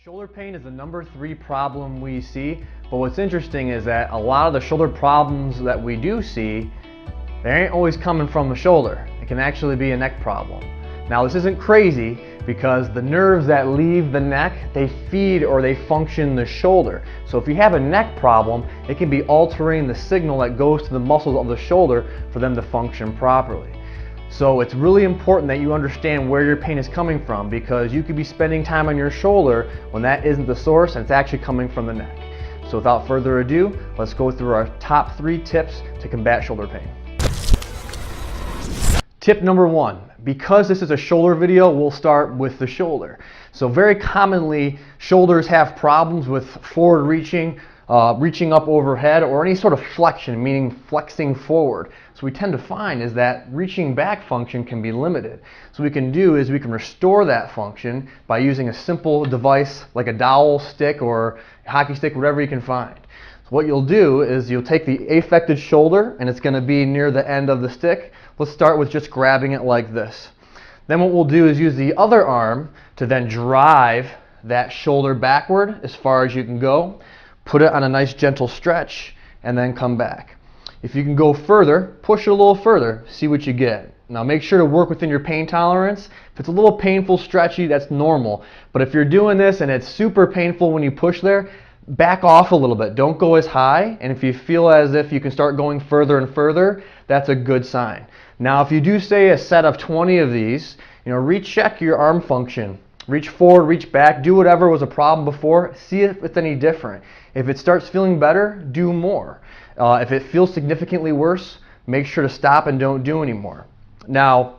Shoulder pain is the #3 problem we see, but what's interesting is that a lot of the shoulder problems that we do see, they ain't always coming from the shoulder. It can actually be a neck problem. Now this isn't crazy because the nerves that leave the neck, they feed or they function the shoulder. So if you have a neck problem, it can be altering the signal that goes to the muscles of the shoulder for them to function properly. So it's really important that you understand where your pain is coming from, because you could be spending time on your shoulder when that isn't the source and it's actually coming from the neck. So without further ado, let's go through our top 3 tips to combat shoulder pain. Tip number 1, because this is a shoulder video, we'll start with the shoulder. So very commonly, shoulders have problems with forward reaching, reaching up overhead, or any sort of flexion, meaning flexing forward. So we tend to find is that reaching back function can be limited. So what we can do is we can restore that function by using a simple device like a dowel stick or a hockey stick, whatever you can find. So what you'll do is you'll take the affected shoulder, and it's going to be near the end of the stick. Let's start with just grabbing it like this. Then what we'll do is use the other arm to then drive that shoulder backward as far as you can go. Put it on a nice gentle stretch and then come back. If you can go further, push it a little further, see what you get. Now make sure to work within your pain tolerance. If it's a little painful, stretchy, that's normal. But if you're doing this and it's super painful when you push there, back off a little bit. Don't go as high. And if you feel as if you can start going further and further, that's a good sign. Now if you do say a set of 20 of these, recheck your arm function. Reach forward, reach back, do whatever was a problem before, see if it's any different. If it starts feeling better, do more. If it feels significantly worse, make sure to stop and don't do anymore. Now,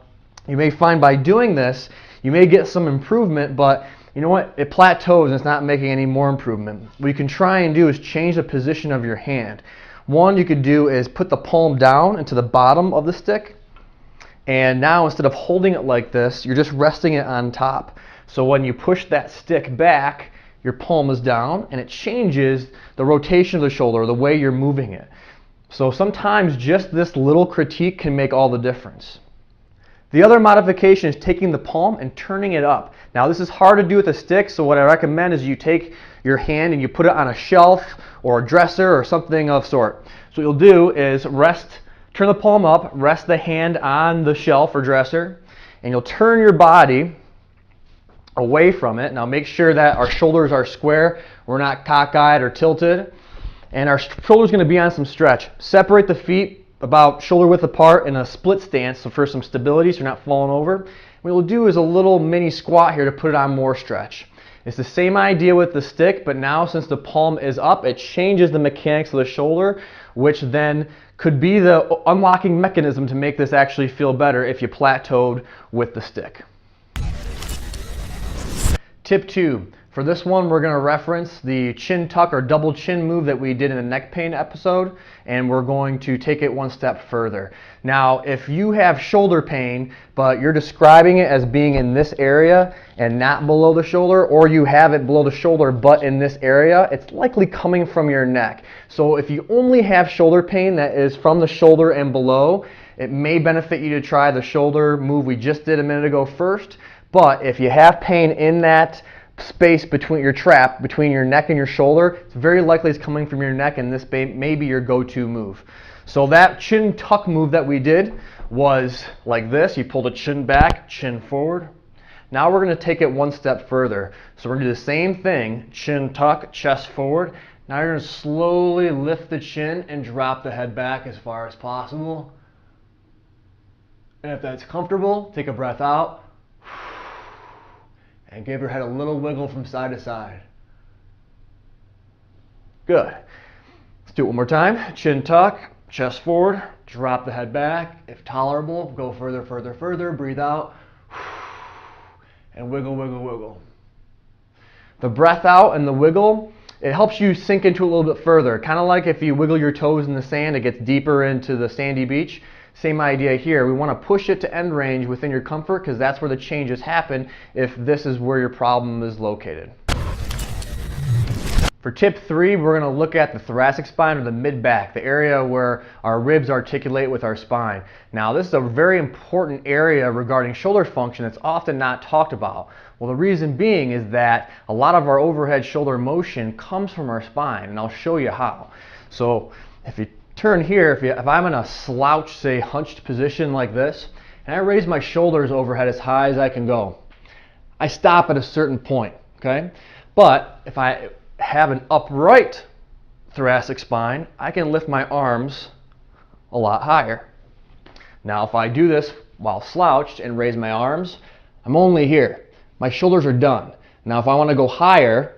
you may find by doing this, you may get some improvement, but you know what? It plateaus and it's not making any more improvement. What you can try and do is change the position of your hand. One you could do is put the palm down into the bottom of the stick, and now instead of holding it like this, you're just resting it on top. So when you push that stick back, your palm is down, and it changes the rotation of the shoulder, the way you're moving it. So sometimes just this little critique can make all the difference. The other modification is taking the palm and turning it up. Now this is hard to do with a stick, so what I recommend is you take your hand and you put it on a shelf or a dresser or something of sort. So what you'll do is turn the palm up, rest the hand on the shelf or dresser, and you'll turn your body away from it. Now make sure that our shoulders are square, we're not cockeyed or tilted, and our shoulder's going to be on some stretch. Separate the feet about shoulder width apart in a split stance, so for some stability so you're not falling over. What we'll do is a little mini squat here to put it on more stretch. It's the same idea with the stick, but now since the palm is up, it changes the mechanics of the shoulder, which then could be the unlocking mechanism to make this actually feel better if you plateaued with the stick. Tip 2. For this one, we're going to reference the chin tuck or double chin move that we did in the neck pain episode, and we're going to take it one step further. Now, if you have shoulder pain, but you're describing it as being in this area and not below the shoulder, or you have it below the shoulder but in this area, it's likely coming from your neck. So if you only have shoulder pain that is from the shoulder and below, it may benefit you to try the shoulder move we just did a minute ago first. But if you have pain in that space between your trap, between your neck and your shoulder, it's very likely it's coming from your neck, and this may be your go-to move. So that chin tuck move that we did was like this. You pull the chin back, chin forward. Now we're going to take it one step further. So we're going to do the same thing, chin tuck, chest forward. Now you're going to slowly lift the chin and drop the head back as far as possible. And if that's comfortable, take a breath out. And give your head a little wiggle from side to side. Good. Let's do it one more time. Chin tuck, chest forward, drop the head back. If tolerable, go further, further, further. Breathe out. And wiggle, wiggle, wiggle. The breath out and the wiggle, it helps you sink into it a little bit further. Kind of like if you wiggle your toes in the sand, it gets deeper into the sandy beach. Same idea here. We want to push it to end range within your comfort, because that's where the changes happen if this is where your problem is located. For tip 3, we're going to look at the thoracic spine or the mid-back, the area where our ribs articulate with our spine. Now, this is a very important area regarding shoulder function that's often not talked about. Well, the reason being is that a lot of our overhead shoulder motion comes from our spine, and I'll show you how. So, if you turn here, if I'm in a slouch, say hunched position like this, and I raise my shoulders overhead as high as I can go, I stop at a certain point, okay? But if I have an upright thoracic spine, I can lift my arms a lot higher. Now, if I do this while slouched and raise my arms, I'm only here. My shoulders are done. Now, if I want to go higher,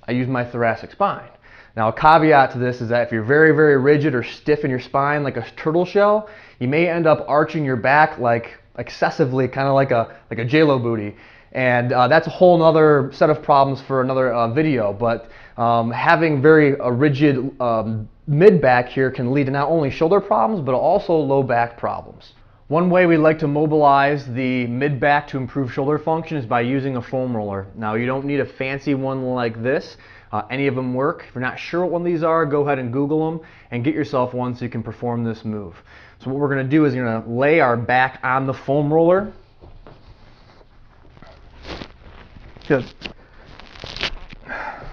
I use my thoracic spine. Now, a caveat to this is that if you're very, very rigid or stiff in your spine, like a turtle shell, you may end up arching your back like excessively, kind of like a J-Lo booty. And that's a whole other set of problems for another video. But having very rigid mid-back here can lead to not only shoulder problems, but also low back problems. One way we like to mobilize the mid-back to improve shoulder function is by using a foam roller. Now, you don't need a fancy one like this. Any of them work. If you're not sure what one of these are, go ahead and Google them and get yourself one so you can perform this move. So what we're going to do is we're going to lay our back on the foam roller. Good.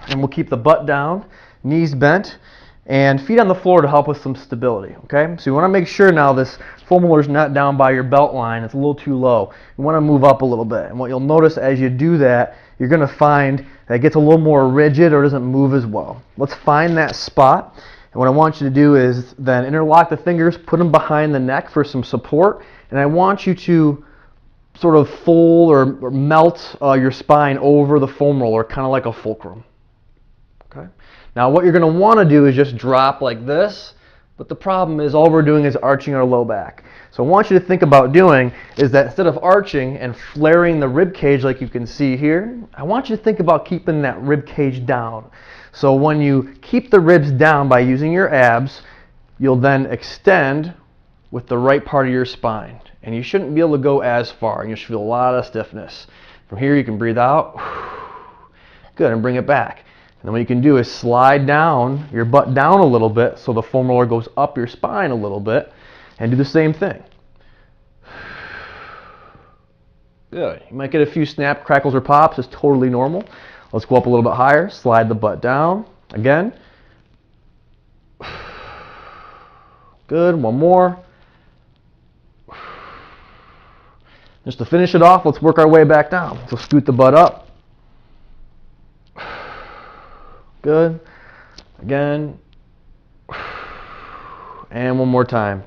And we'll keep the butt down, knees bent, and feet on the floor to help with some stability, okay? So you want to make sure now this foam roller is not down by your belt line. It's a little too low. You want to move up a little bit. And what you'll notice as you do that, you're going to find that it gets a little more rigid or doesn't move as well. Let's find that spot. And what I want you to do is then interlock the fingers, put them behind the neck for some support. And I want you to sort of fold or melt your spine over the foam roller, kind of like a fulcrum. Okay. Now what you're going to want to do is just drop like this, but the problem is all we're doing is arching our low back. So I want you to think about doing is that instead of arching and flaring the rib cage like you can see here, I want you to think about keeping that rib cage down. So when you keep the ribs down by using your abs, you'll then extend with the right part of your spine. And you shouldn't be able to go as far, and you should feel a lot of stiffness. From here you can breathe out, good, and bring it back. And then what you can do is slide down your butt down a little bit so the foam roller goes up your spine a little bit, and do the same thing. Good. You might get a few snap, crackles, or pops. It's totally normal. Let's go up a little bit higher. Slide the butt down. Again. Good. One more. Just to finish it off, let's work our way back down. So scoot the butt up. Good. Again. And one more time.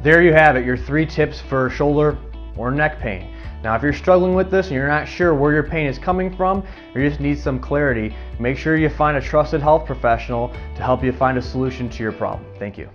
There you have it, your 3 tips for shoulder or neck pain. Now, if you're struggling with this and you're not sure where your pain is coming from, or you just need some clarity, make sure you find a trusted health professional to help you find a solution to your problem. Thank you.